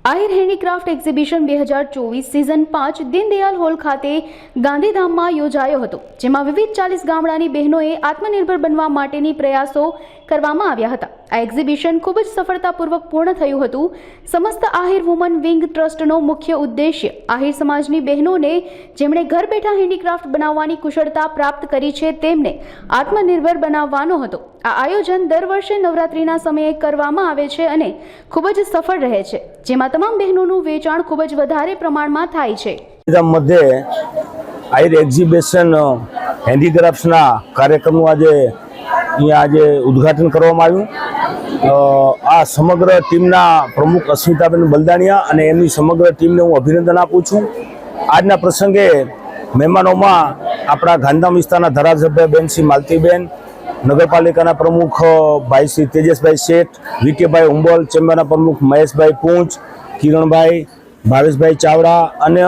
Ahir handicraft exhibition 2024 season 5 Deendayal hall ખાતે ગાંધીધામમાં યોજાયો હતો, જેમાં વિવિધ 40 ગામડાની બહેનોએ આત્મનિર્ભર બનવા માટેની પ્રયાસો કરવામાં આવ્યા હતા। આ એક્ઝિબિશન ખૂબ જ સફળતાપૂર્વક પૂર્ણ થયું હતું। સમસ્ત આહિર વુમન વિંગ ટ્રસ્ટનો મુખ્ય ઉદ્દેશ્ય આહિર સમાજની બહેનોને જેમણે ઘર બેઠા હેન્ડીક્રાફ્ટ બનાવવાની કુશળતા પ્રાપ્ત કરી છે તેમને આત્મનિર્ભર બનાવવાનો હતો। આ આયોજન દર વર્ષે નવરાત્રિના સમયે કરવામાં આવે છે અને ખૂબ જ સફળ રહે છે, જેમાં તમામ બહેનોનું વેચાણ ખૂબ જ વધારે પ્રમાણમાં થાય છે। મધ્ય આહિર એક્ઝિબિશન હેન્ડીક્રાફ્ટ્સના કાર્યક્રમનું આજે ઉદ્ઘાટન કરવામાં આવ્યું। આ સમગ્ર ટીમના પ્રમુખ અસ્મિતાબેન બલદાણિયા અને એમની સમગ્ર ટીમને હું અભિનંદન આપું છું। આજના પ્રસંગે મહેમાનોમાં આપણા ગાંધીધામ વિસ્તારના ધારાસભ્ય બેન શ્રી માલતીબેન, નગરપાલિકાના પ્રમુખ ભાઈ શ્રી તેજસભાઈ શેઠ, વિકેભાઈ ઉંબલ, ચેમ્બરના પ્રમુખ મહેશભાઈ પૂંચ, કિરણભાઈ, ભાવેશભાઈ ચાવડા અને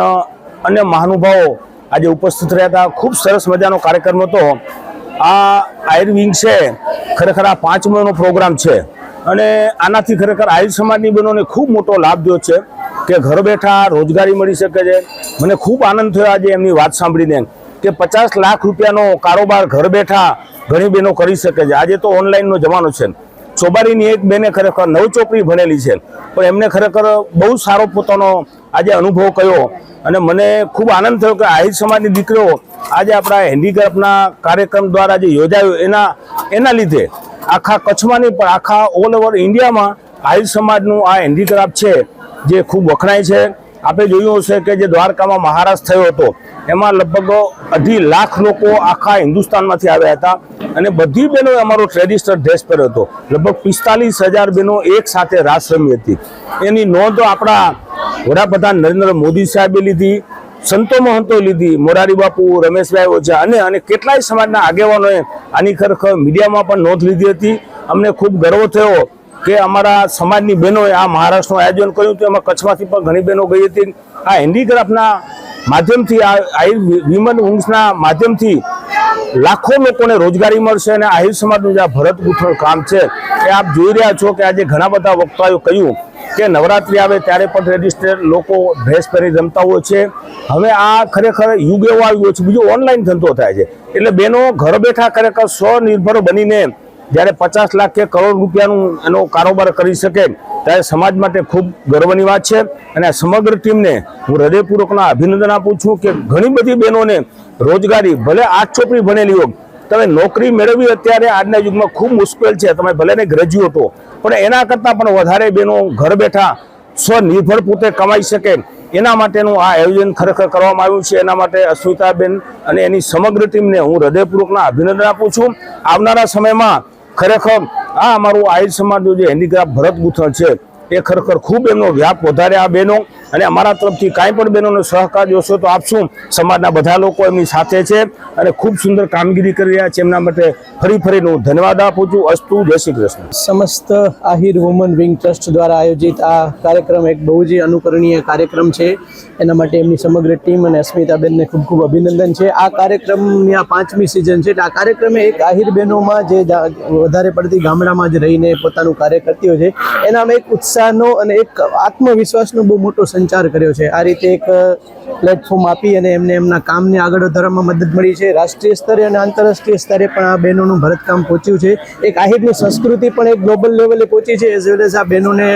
અન્ય મહાનુભાવો આજે ઉપસ્થિત રહ્યા હતા। ખૂબ સરસ મજાનો કાર્યક્રમ હતો। આ આહિર વિંગ છે, ખરેખર આ 5 મહિનાનો પ્રોગ્રામ છે અને આનાથી ખરેખર આહિર સમાજની બહેનોને ખૂબ મોટો લાભ થયો છે કે ઘર બેઠા રોજગારી મળી શકે છે। મને ખૂબ આનંદ થયો આજે એમની વાત સાંભળીને કે 50 લાખ રૂપિયાનો કારોબાર ઘર બેઠા ઘણી બહેનો કરી શકે છે। આજે તો ઓનલાઈનનો જમાનો છે। ચોબારીની એક બેને ખરેખર 9 ચોપડી ભણેલી છે, પણ એમને ખરેખર બહુ સારો પોતાનો આજે અનુભવ કર્યો અને મને ખૂબ આનંદ થયો કે આહિર સમાજની દીકરીઓ આજે આપણા હેન્ડીક્રાફ્ટના કાર્યક્રમ દ્વારા જે યોજાયો એના લીધે આખા કચ્છમાં નહીં પણ આખા ઓલ ઓવર ઇન્ડિયામાં આહિર સમાજનું આ હેન્ડીક્રાફ્ટ છે જે ખૂબ વખણાય છે। આપણે જોયું હશે કે જે દ્વારકામાં મહારાજ થયો હતો એમાં લગભગ 2.5 લાખ લોકો આખા હિન્દુસ્તાનમાંથી આવ્યા હતા અને બધી બહેનોએ અમારો ટ્રેડિશનલ ડ્રેસ પહેર્યો હતો। લગભગ 45,000 બહેનો એક સાથે રાસ રમી હતી। એની નોંધ આપણા વડાપ્રધાન નરેન્દ્ર મોદી સાહેબે લીધી, સંતો મહંતોએ લીધી, મોરારી બાપુ, રમેશભાઈ ઓઝા અને કેટલાય સમાજના આગેવાનોએ આની ખરેખર મીડિયામાં પણ નોંધ લીધી હતી। અમને ખૂબ ગર્વ થયો કે અમારા સમાજની બહેનોએ આ મહારાષ્ટ્રનું આયોજન કર્યું હતું, એમાં કચ્છમાંથી પણ ઘણી બહેનો ગઈ હતી। આ હેન્ડીક્રાફ્ટના માધ્યમથી, આ આહિર વિમન વિંગ્સના માધ્યમથી લાખો લોકોને રોજગારી મળશે અને આહિર સમાજનું જે ભરત ગૂંથણ કામ છે એ આપ જોઈ રહ્યા છો કે આજે ઘણા બધા વક્તાઓએ કહ્યું કે નવરાત્રિ આવે ત્યારે પણ ટ્રેડિશનલ લોકો ડ્રેસ પહેરી રમતા હોય છે। હવે આ ખરેખર યુગ એવો આવ્યો છે, બીજો ઓનલાઈન ધંધો થાય છે, એટલે બહેનો ઘર બેઠા ખરેખર સ્વનિર્ભર બનીને જ્યારે 50 લાખ કે કરોડ રૂપિયાનું એનો કારોબાર કરી શકે ત્યારે સમાજ માટે ખૂબ ગર્વની વાત છે અને આ સમગ્ર ટીમને હું હૃદયપૂર્વકના અભિનંદન આપું છું કે ઘણી બધી બહેનોને રોજગારી, ભલે 8 ચોપડી ભણેલી હોય, તમે નોકરી મેળવવી અત્યારે આજના યુગમાં ખૂબ મુશ્કેલ છે। તમે ભલે ને ગ્રેજ્યુએટ હો, પણ એના કરતાં પણ વધારે બહેનો ઘર બેઠા સ્વનિર્ભર પોતે કમાઈ શકે એના માટેનું આ આયોજન ખરેખર કરવામાં આવ્યું છે। એના માટે અસ્મિતાબેન અને એની સમગ્ર ટીમને હું હૃદયપૂર્વકના અભિનંદન આપું છું। આવનારા સમયમાં ખરેખર આ અમારું આહિર સમાજનું જે હેન્ડીક્રાફ્ટ ભરત ગૂંથણ છે એ ખરેખર ખૂબ એમનો વ્યાપ વધારે આ બહેનો અને અમારા તરફથી કાંઈ પણ બહેનોનો સહકાર જોશો તો આપશું। સમાજના બધા લોકો એમની સાથે છે અને ખૂબ સુંદર કામગીરી કરી રહ્યા છે, એમના માટે ફરીને હું ધન્યવાદ આપું છું। અસ્તુ, જય શ્રી કૃષ્ણ। સમસ્ત આહિર વુમન વિંગ ટ્રસ્ટ દ્વારા આયોજિત આ કાર્યક્રમ એક બહુ જ અનુકરણીય કાર્યક્રમ છે, એના માટે એમની સમગ્ર ટીમ અને અસ્મિતાબેનને ખૂબ ખૂબ અભિનંદન છે। આ કાર્યક્રમની આ 5મી સિઝન છે, એટલે આ કાર્યક્રમે એક આહિર બહેનોમાં જે વધારે પડતી ગામડામાં જ રહીને પોતાનું કાર્ય કરતી હોય છે એનામાં એક ઉત્સાહનો અને એક આત્મવિશ્વાસનો બહુ મોટો સંચાર કર્યો છે। આ રીતે એક પ્લેટફોર્મ આપી અને એમને એમના કામને આગળ વધારવામાં મદદ મળી છે। રાષ્ટ્રીય સ્તરે અને આંતરરાષ્ટ્રીય સ્તરે પણ આ બહેનોનું ભરતકામ પહોંચ્યું છે। એક આહિરની સંસ્કૃતિ પણ એક ગ્લોબલ લેવલે પહોંચી છે, એઝ વેલ એઝ આ બહેનોને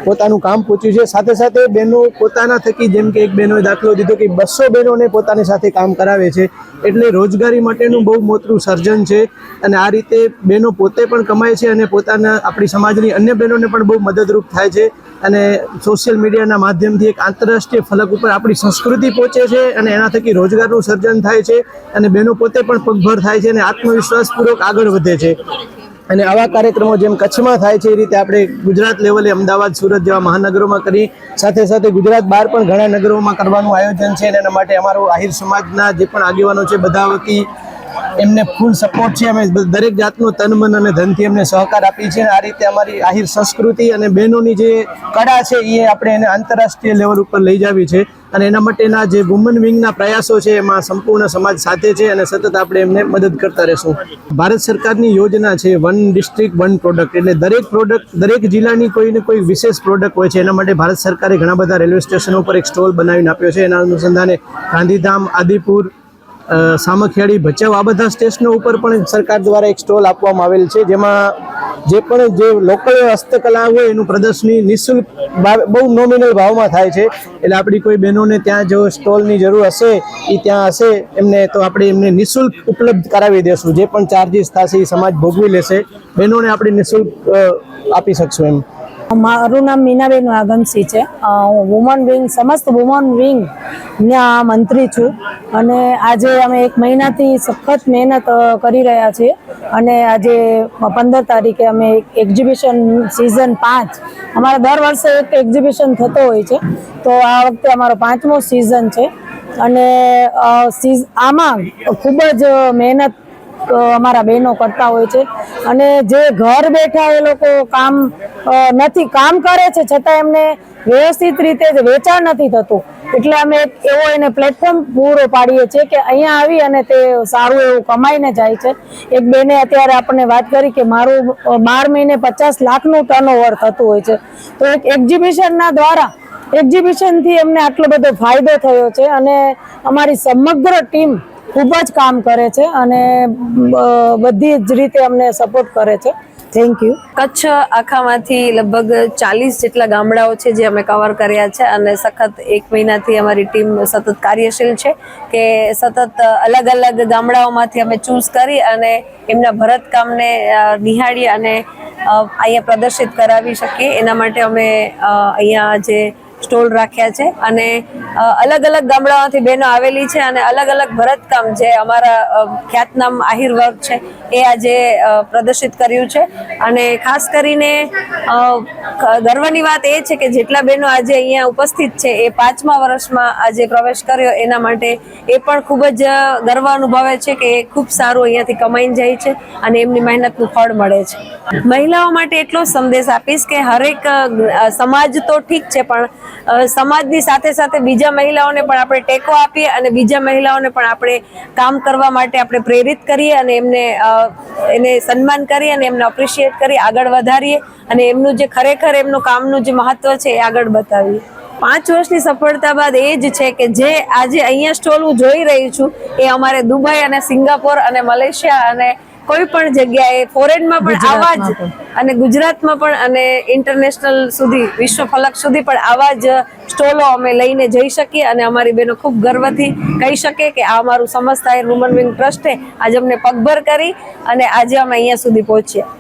પોતાનું કામ પહોંચ્યું છે। સાથે સાથે બહેનો પોતાના થકી, જેમ કે એક બહેનોએ દાખલો દીધો કે 200 બહેનોને પોતાની સાથે કામ કરાવે છે, એટલે રોજગારી માટેનું બહુ મોટું સર્જન છે અને આ રીતે બહેનો પોતે પણ કમાય છે અને પોતાના આપણી સમાજની અન્ય બહેનોને પણ બહુ મદદરૂપ થાય છે અને સોશિયલ મીડિયાના માધ્યમથી એક આંતરરાષ્ટ્રીય ફલક ઉપર આપણી સંસ્કૃતિ પહોંચે છે અને એના થકી રોજગારનું સર્જન થાય છે અને બહેનો પોતે પણ પગભર થાય છે અને આત્મવિશ્વાસપૂર્વક આગળ વધે છે। અને આવા કાર્યક્રમો જેમ કચ્છમાં થાય છે એ રીતે આપણે ગુજરાત લેવલે અમદાવાદ, સુરત જેવા મહાનગરોમાં કરી સાથે સાથે ગુજરાત બહાર પણ ઘણા નગરોમાં કરવાનું આયોજન છે અને એના માટે અમારો આહિર સમાજના જે પણ આગેવાનો છે બધા વતી એમને ફૂલ સપોર્ટ છે. અમે દરેક જાતનો તન મન અને ધનથી એમને સહકાર આપીએ છીએ. આ રીતે અમારી આહિર સંસ્કૃતિ અને બહેનોની જે કળા છે એ આપણે એને આંતરરાષ્ટ્રીય લેવલ ઉપર લઈ જવી છે. અને એના માટેના જે વુમન વિંગના પ્રયાસો છે એમાં સંપૂર્ણ સમાજ સાથે છે અને સતત આપણે એમને મદદ કરતા રહેશું. ભારત સરકારની યોજના છે વન ડિસ્ટ્રિક્ટ વન પ્રોડક્ટ, એટલે દરેક જિલ્લાની કોઈને કોઈ વિશેષ પ્રોડક્ટ હોય છે. એના માટે ભારત સરકારે ઘણા બધા રેલવે સ્ટેશનો ઉપર એક સ્ટોલ બનાવીને આપ્યો છે. એના અનુસંધાને ગાંધીધામ, આદિપુર, સામખિયાળી, ભચાઉ આ બધા સ્ટેશનો ઉપર પણ સરકાર દ્વારા એક સ્ટોલ આપવામાં આવેલ છે, જેમાં જે લોકલ હસ્તકલા હોય એનું પ્રદર્શની નિઃશુલ્ક બહુ નોમિનલ ભાવમાં થાય છે. એટલે આપણી કોઈ બહેનોને ત્યાં જો સ્ટોલની જરૂર હશે એ ત્યાં હશે એમને તો આપણે એમને નિઃશુલ્ક ઉપલબ્ધ કરાવી દેશું. જે પણ ચાર્જીસ થશે એ સમાજ ભોગવી લેશે. બહેનોને આપણે નિઃશુલ્ક આપી શકશું એમ. મારું નામ મીનાબેન વાઘમસિંહ છે. હું વુમન વિંગ સમસ્ત વુમન વિંગના મંત્રી છું અને આજે અમે 1 મહિનાથી સખત મહેનત કરી રહ્યા છીએ અને આજે 15 તારીખે અમે એક્ઝિબિશન સિઝન 5 અમારા દર વર્ષે એક એક્ઝિબિશન થતો હોય છે, તો આ વખતે અમારો 5મો સિઝન છે અને આમાં ખૂબ જ મહેનત અમારા બહેનો કરતા હોય છે અને જે ઘર બેઠા એ લોકો કામ કરે છે છતાં એમને વ્યવસ્થિત રીતે વેચાણ નથી થતું. એટલે અમે એવો એને પ્લેટફોર્મ પૂરો પાડીએ છીએ કે અહીંયા આવી અને તે સારું એવું કમાઈને જાય છે. એક બેને અત્યારે આપણને વાત કરી કે મારું 12 મહિને 50 લાખનું ટર્નઓવર થતું હોય છે. તો એક એક્ઝિબિશનથી એમને આટલો બધો ફાયદો થયો છે અને અમારી સમગ્ર ટીમ ખૂબ જ કામ કરે છે અને બધી જ રીતે અમને સપોર્ટ કરે છે. Thank you. કચ્છ આખામાંથી લગભગ 40 જેટલા ગામડાઓ છે જે અમે કવર કર્યા છે અને સખત 1 મહિનાથી અમારી ટીમ સતત કાર્યશીલ છે કે સતત અલગ અલગ ગામડાઓમાંથી અમે ચૂઝ કરી અને એમના ભરતકામને નિહાળી અને અહીંયા પ્રદર્શિત કરાવી શકીએ એના માટે અમે અહીંયા જે સ્ટોલ રાખ્યા છે અને અલગ અલગ ગામડાઓથી બહેનો આવેલી છે અને અલગ અલગ ભરતકામ જે અમારા ખ્યાતનામ આહિર વર્ક છે એ આજે પ્રદર્શિત કર્યું છે. અને ખાસ કરીને ગર્વની વાત એ છે કે જેટલા બહેનો આજે અહીંયા ઉપસ્થિત છે એ 5મા વર્ષમાં આજે પ્રવેશ કર્યો એના માટે એ પણ ખૂબ જ ગર્વ અનુભવે છે કે એ ખૂબ સારું અહીંયાથી કમાઈને જાય છે અને એમની મહેનતનું ફળ મળે છે. મહિલાઓ માટે એટલો સંદેશ આપીશ કે હરેક સમાજ તો ઠીક છે પણ સમાજની સાથે સાથે બીજા મહિલાઓને પણ આપણે ટેકો આપીએ અને બીજા મહિલાઓને પણ આપણે કામ કરવા માટે આપણે પ્રેરિત કરીએ અને એને સન્માન કરીએ અને એમને એપ્રિશિએટ કરી આગળ વધારીએ અને એમનું જે ખરેખર એમનું કામનું જે મહત્વ છે એ આગળ બતાવીએ. 5 વર્ષની સફળતા બાદ એ જ છે કે જે આજે અહીંયા સ્ટોલ હું જોઈ રહી છું એ અમારે દુબઈ અને સિંગાપોર અને મલેશિયા અને કોઈ પણ જગ્યાએ ફોરેનમાં પણ આવા જ અને ગુજરાતમાં પણ અને ઇન્ટરનેશનલ સુધી વિશ્વ ફલક સુધી પણ આવા જ સ્ટોલો અમે લઈને જઈ શકીએ અને અમારી બહેનો ખૂબ ગર્વથી કહી શકે કે આ અમારું સમસ્ત આહિર વુમન વિંગ ટ્રસ્ટે આજે અમને પગભર કરી અને આજે અમે અહીંયા સુધી પહોંચ્યા.